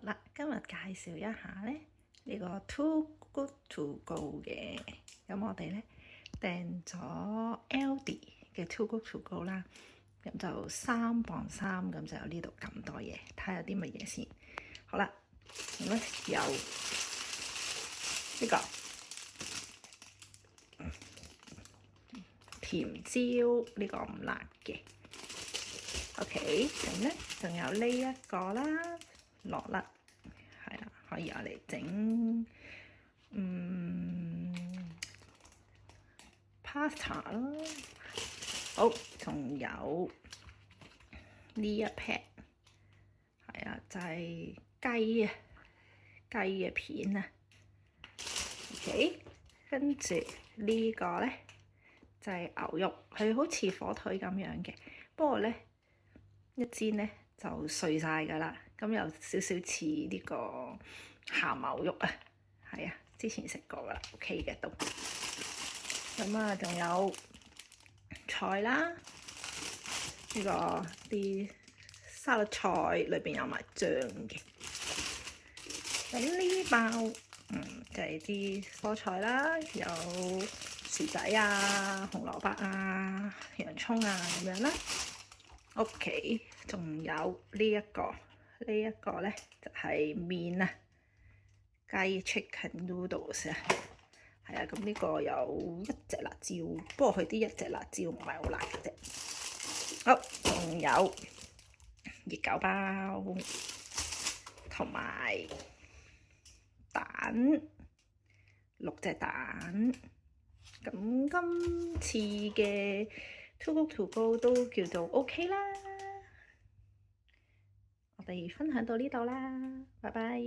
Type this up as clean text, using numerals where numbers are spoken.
啦，今日介紹一下咧呢個 Too Good To Go 嘅，咁我哋咧訂咗 Aldi 嘅 Too Good To Go 啦，咁就3.3磅，咁就有呢度咁多嘢，睇下有啲乜嘢先。好啦，咁咧有呢個甜椒，呢個唔辣嘅。OK，咁咧仲有呢一個啦，羅勒，係啦，可以我嚟整pasta 啦。好，仲有呢一 pat， 係啊，就係雞嘅片啊。OK， 跟住呢個咧就係牛肉，佢好似火腿咁樣嘅，不過咧一煎咧就碎晒㗎啦，咁有少少似呢個鹹牛肉啊，係啊，之前食過㗎啦 ，OK 嘅都。咁啊，仲有菜啦，呢個啲沙律菜裏邊有埋醬嘅。咁呢包就係啲蔬菜啦，有薯仔啊、紅蘿蔔啊、洋葱啊咁樣啦。OK， 仲有呢一個咧就係麵啊，雞 chicken noodles 啊，係啊，咁呢個有1隻辣椒，不過佢啲1隻辣椒唔係好辣嘅啫。好，仲有熱狗包同埋蛋，6隻蛋。咁今次嘅 Too Good To Go 都叫做 OK 啦。我哋分享到呢度啦，拜拜。